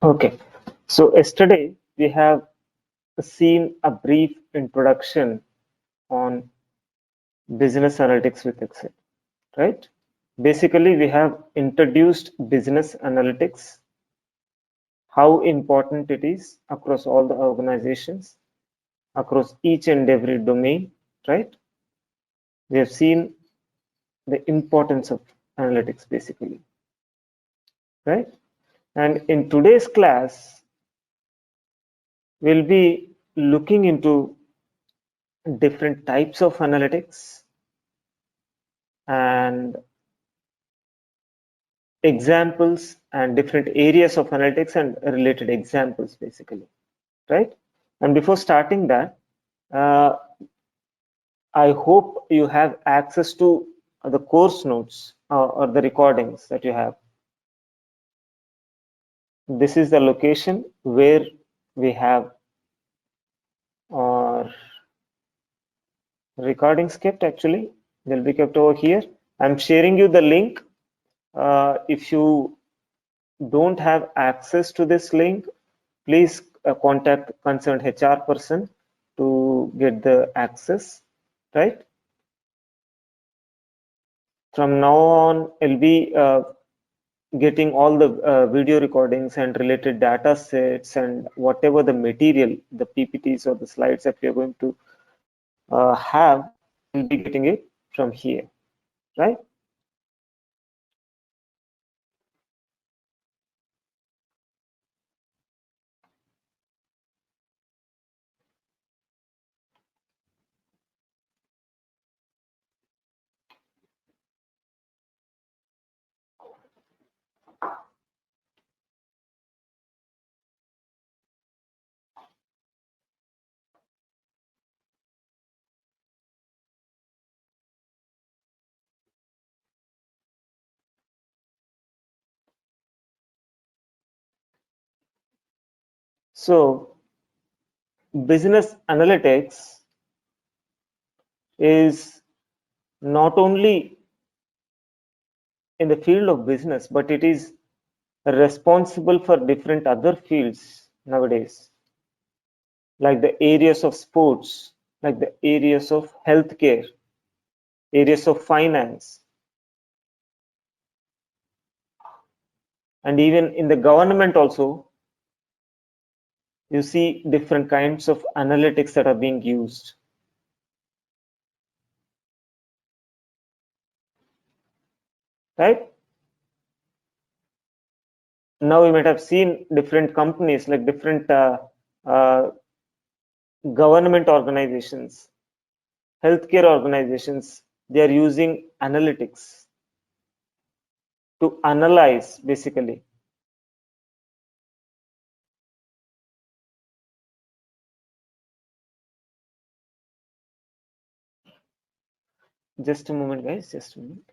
Okay, so yesterday we have seen a brief introduction on business analytics with Excel, right? Basically, we have introduced business analytics, how important it is across all the organizations, across each and every domain, right? We have seen the importance of analytics basically, right? And in today's class, we'll be looking into different types of analytics and examples and different areas of analytics and related examples basically, right? And before starting that, uh, I hope you have access to the course notes or the recordings that you have. This is the location where we have our recordings kept. Actually, they'll be kept over here. I'm sharing you the link. If you don't have access to this link, please contact concerned HR person to get the access, right? From now on, I'll be getting all the video recordings and related data sets and whatever the material, the PPTs or the slides that we are going to have, we'll be getting it from here, right? So business analytics is not only in the field of business, but it is responsible for different other fields nowadays, like the areas of sports, like the areas of healthcare, areas of finance, and even in the government also, you see different kinds of analytics that are being used. Right? Now you might have seen different companies, like different uh, government organizations, healthcare organizations, they are using analytics to analyze basically. Just a moment, guys, just a minute.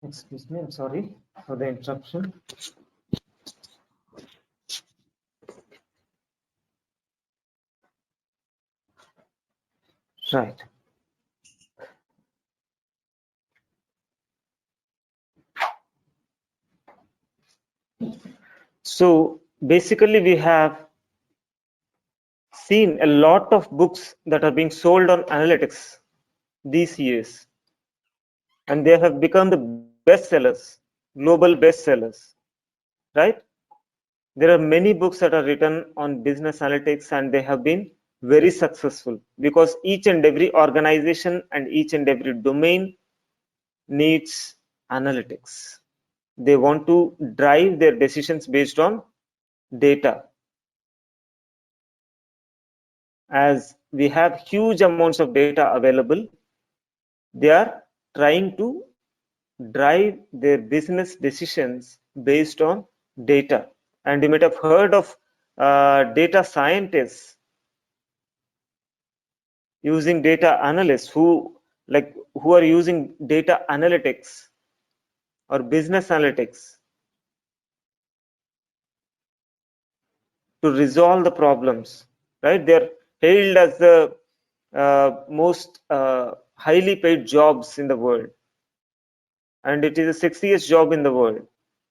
Excuse me, I'm sorry for the interruption. Right. So basically, we have seen a lot of books that are being sold on analytics these years, and they have become the bestsellers. global bestsellers, right? There are many books that are written on business analytics and they have been very successful because each and every organization and each and every domain needs analytics. They want to drive their decisions based on data. As we have huge amounts of data available, they are trying to drive their business decisions based on data. And you might have heard of data scientists using data analysts who are using data analytics or business analytics to resolve the problems, right? They're hailed as the most highly paid jobs in the world, and it is the sexiest job in the world.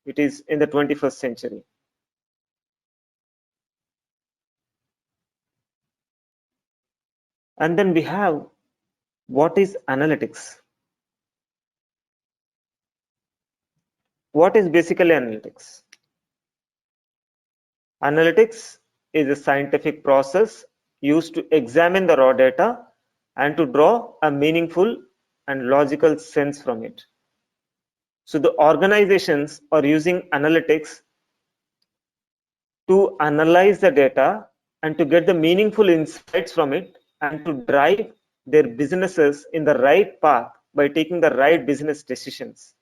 It is in the 21st century. And then we have, what is analytics? What is basically analytics? Analytics is a scientific process used to examine the raw data and to draw a meaningful and logical sense from it. So the organizations are using analytics to analyze the data and to get the meaningful insights from it and to drive their businesses in the right path by taking the right business decisions.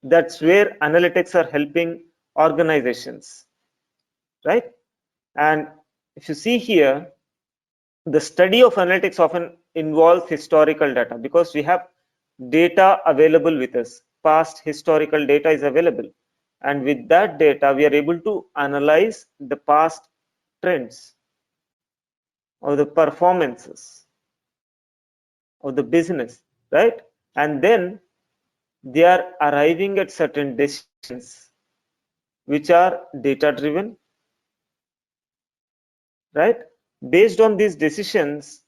That's where analytics are helping organizations, right? And if you see here, the study of analytics often involves historical data because we have data available with us. Past historical data is available. And with that data, we are able to analyze the past trends or the performances of the business, right? And then they are arriving at certain decisions which are data driven, right? Based on these decisions,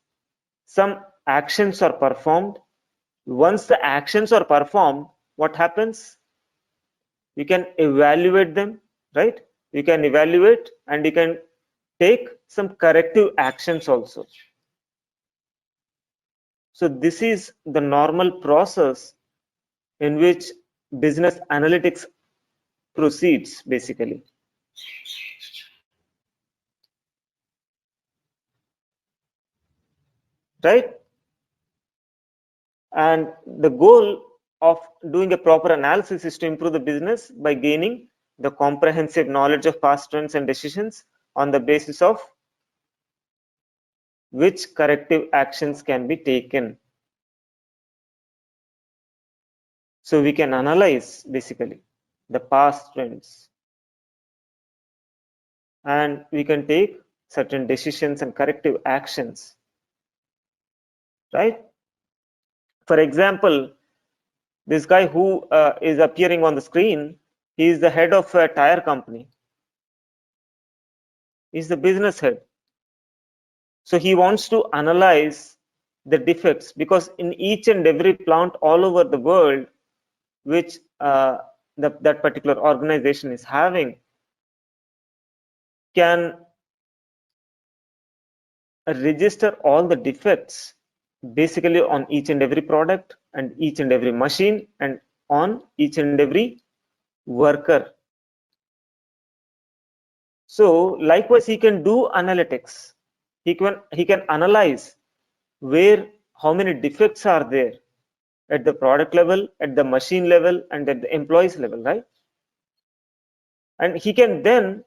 some actions are performed. Once the actions are performed, what happens? You can evaluate them, right? You can evaluate and you can take some corrective actions also. So this is the normal process in which business analytics proceeds basically, right? And the goal of doing a proper analysis is to improve the business by gaining the comprehensive knowledge of past trends and decisions on the basis of which corrective actions can be taken. So we can analyze basically the past trends and we can take certain decisions and corrective actions, right? For example, this guy who is appearing on the screen, he is the head of a tire company. He's the business head. So he wants to analyze the defects because in each and every plant all over the world, which that particular organization is having, can register all the defects basically on each and every product and each and every machine and on each and every worker. So likewise, he can do analytics. He can analyze where how many defects are there at the product level, at the machine level, and at the employees level, right? And he can then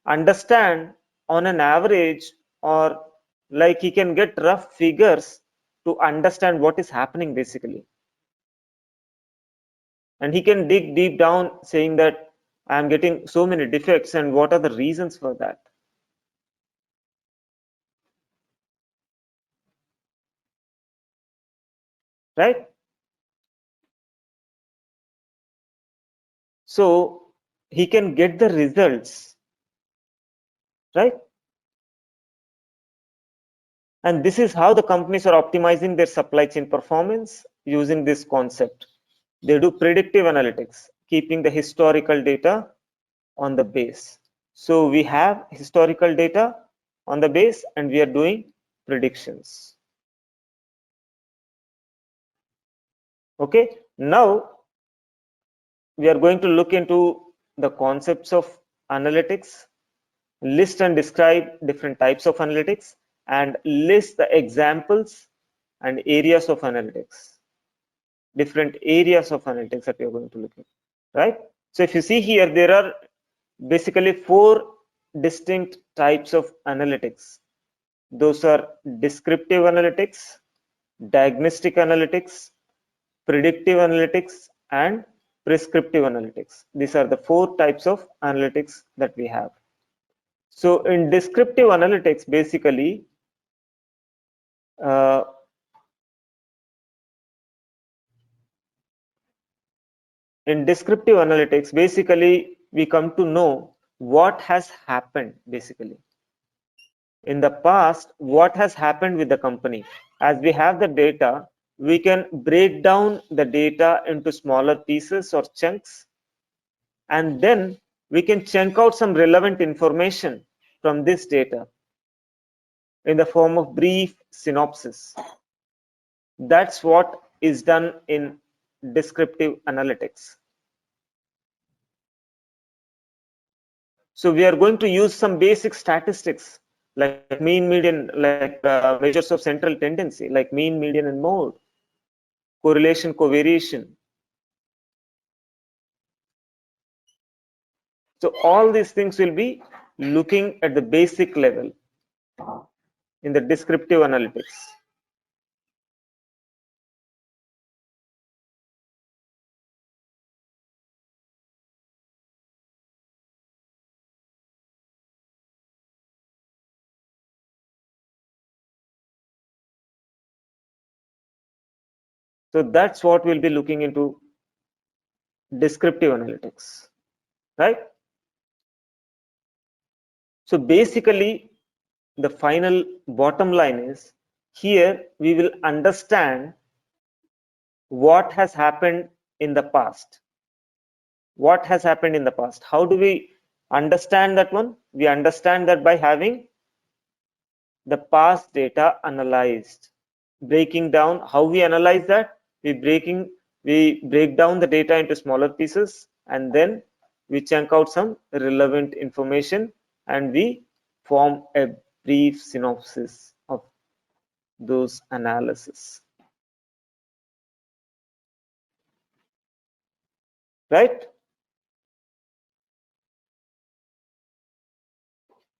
understand on an average, or like he can get rough figures to understand what is happening basically. And he can dig deep down saying that I'm getting so many defects and what are the reasons for that, right? So he can get the results, right? And this is how the companies are optimizing their supply chain performance using this concept. They do predictive analytics, keeping the historical data on the base. So we have historical data on the base and we are doing predictions. Okay, now we are going to look into the concepts of analytics, list and describe different types of analytics, and list the examples and areas of analytics, different areas of analytics that we are going to look at, right? So if you see here, there are basically 4 distinct types of analytics. Those are descriptive analytics, diagnostic analytics, predictive analytics, and prescriptive analytics. These are the 4 types of analytics that we have. So in descriptive analytics, basically, uh, we come to know what has happened basically. In the past, what has happened with the company. As we have the data, we can break down the data into smaller pieces or chunks, and then we can chunk out some relevant information from this data in the form of brief synopsis. That's what is done in descriptive analytics. So we are going to use some basic statistics like mean, median, like measures of central tendency, like mean, median, and mode, correlation, covariation. So all these things will be looking at the basic level in the descriptive analytics. So that's what we'll be looking into descriptive analytics, right? So basically, the final bottom line is here we will understand what has happened in the past. What has happened in the past? How do we understand that one? We understand that by having the past data analyzed. Breaking down, how we analyze that? We break down the data into smaller pieces, and then we chunk out some relevant information, and we form a brief synopsis of those analysis. Right?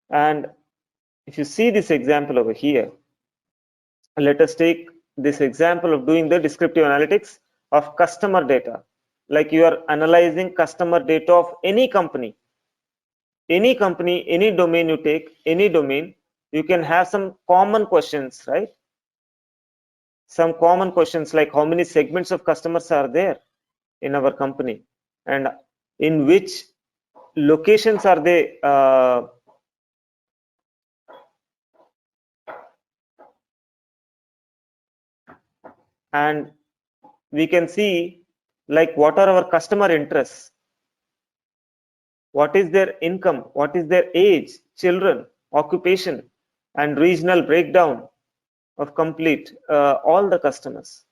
And if you see this example over here, let us take this example of doing the descriptive analytics of customer data. Like you are analyzing customer data of any company, any domain you take, any domain, you can have some common questions, right? Some common questions like how many segments of customers are there in our company, and in which locations are they and we can see like what are our customer interests, what is their income, what is their age, children, occupation, and regional breakdown of complete all the customers.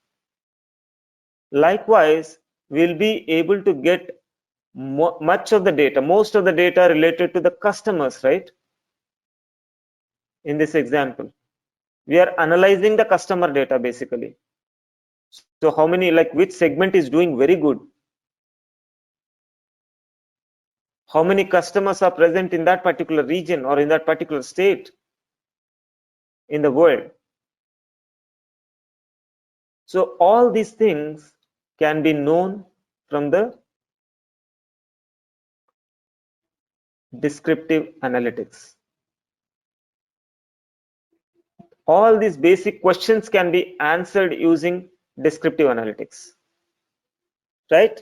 Likewise, we'll be able to get much of the data, most of the data related to the customers, right? In this example, we are analyzing the customer data basically. So how many, like which segment is doing very good? How many customers are present in that particular region or in that particular state in the world? So all these things can be known from the descriptive analytics. All these basic questions can be answered using descriptive analytics, right?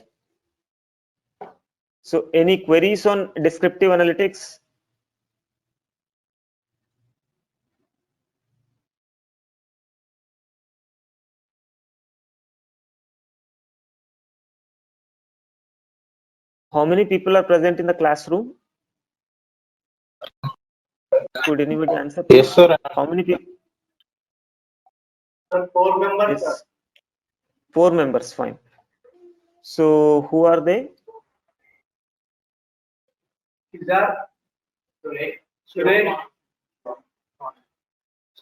So any queries on descriptive analytics? How many people are present in the classroom? Could anybody answer, please? Yes, sir. How many people? Four members, sir. Yes, 4 members, fine. So who are they? Siddharth, Suresh,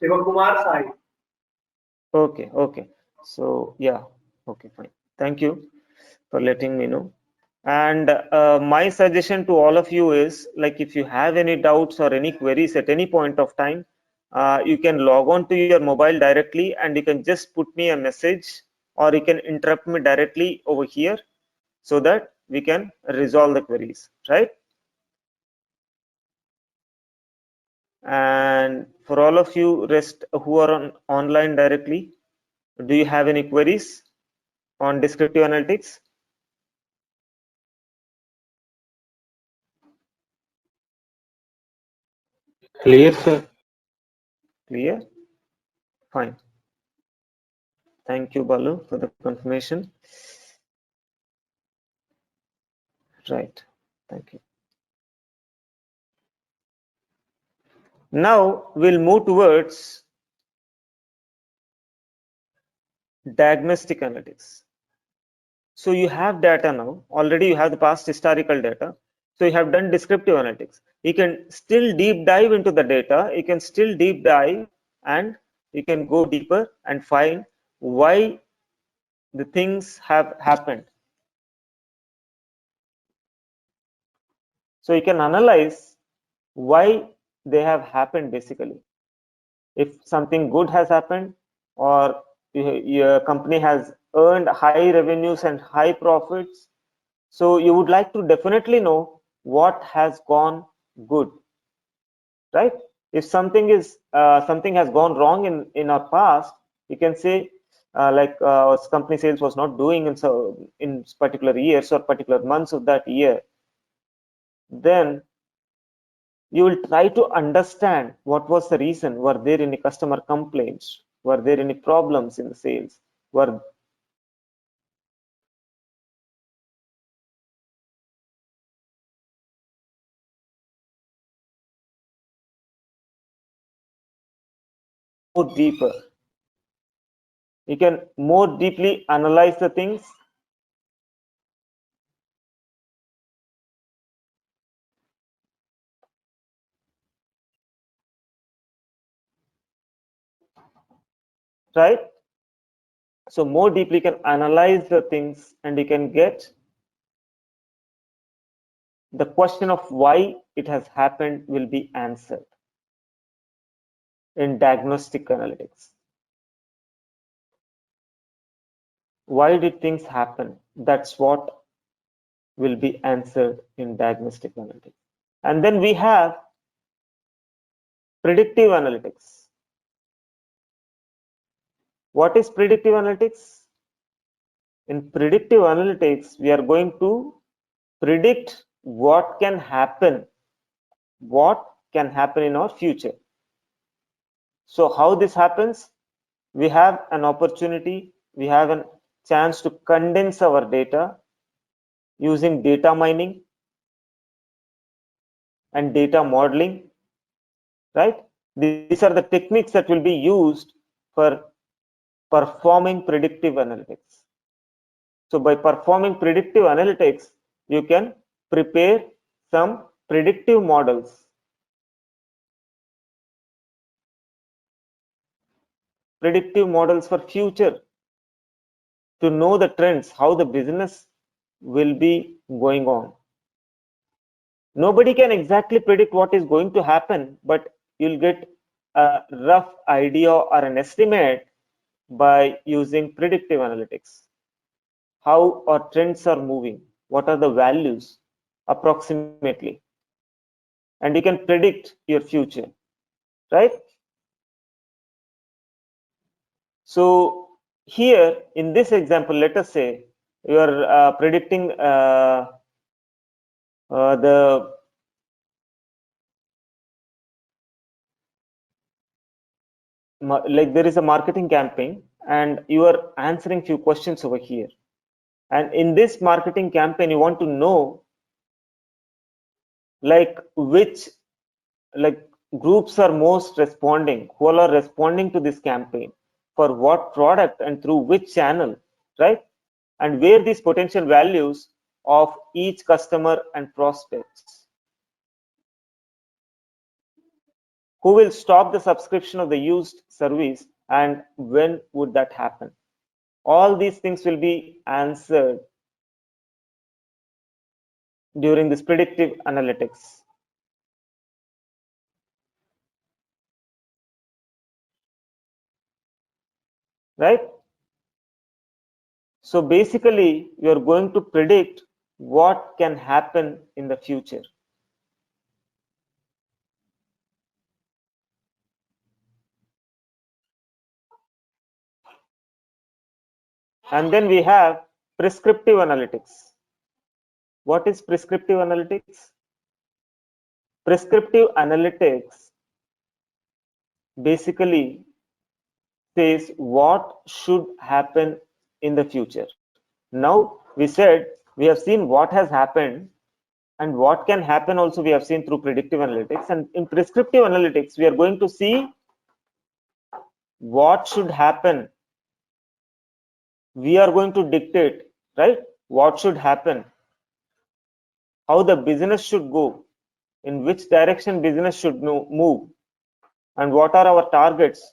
Shivakumar, Sai. Okay, okay. So yeah, okay, fine. Thank you for letting me know. And my suggestion to all of you is, like, if you have any doubts or any queries at any point of time, you can log on to your mobile directly and you can just put me a message, or you can interrupt me directly over here so that we can resolve the queries, right? And for all of you rest who are online directly, do you have any queries on descriptive analytics? Clear, sir. Clear? Fine. Thank you, Balu, for the confirmation. Right. Thank you. Now we'll move towards diagnostic analytics. So you have data now. Already you have the past historical data. So you have done descriptive analytics. You can still deep dive into the data. You can still deep dive and you can go deeper and find why the things have happened. So you can analyze why they have happened basically. If something good has happened, or your company has earned high revenues and high profits, so you would like to definitely know what has gone good, right? If something has gone wrong in our past, you can say, company sales was not doing in particular years or particular months of that year, then you will try to understand what was the reason. Were there any customer complaints? Were there any problems in the sales? Were more deeper? You can more deeply analyze the things, right? So more deeply you can analyze the things and you can get the question of why it has happened will be answered in diagnostic analytics. Why did things happen? That's what will be answered in diagnostic analytics. And then we have predictive analytics. What is predictive analytics? In predictive analytics, we are going to predict what can happen in our future. So how this happens? We have an opportunity, we have a chance to condense our data using data mining and data modeling, right? These are the techniques that will be used for performing predictive analytics. So by performing predictive analytics, you can prepare some predictive models, for future, to know the trends, how the business will be going on. Nobody can exactly predict what is going to happen, but you'll get a rough idea or an estimate by using predictive analytics. How our trends are moving, what are the values approximately, and you can predict your future, right? So here in this example, let us say you are predicting the like there is a marketing campaign and you are answering few questions over here, and in this marketing campaign you want to know like which like groups are most responding, who all are responding to this campaign, for what product and through which channel, right? And where these potential values of each customer and prospects. Who will stop the subscription of the used service and when would that happen? All these things will be answered during this predictive analytics, right? So basically, you're going to predict what can happen in the future. And then we have prescriptive analytics. What is prescriptive analytics? Prescriptive analytics basically says what should happen in the future. Now, we said we have seen what has happened and what can happen also we have seen through predictive analytics. And in prescriptive analytics, we are going to see what should happen. We are going to dictate, right? What should happen, how the business should go, in which direction business should move, and what are our targets.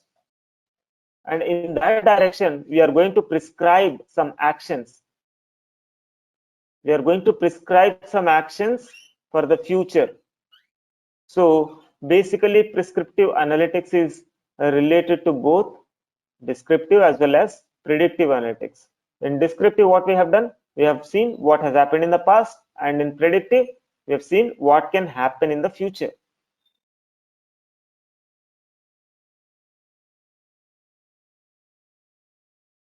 And in that direction, we are going to prescribe some actions. We are going to prescribe some actions for the future. So basically, prescriptive analytics is related to both descriptive as well as predictive analytics. In descriptive, what we have done, we have seen what has happened in the past, and in predictive, we have seen what can happen in the future.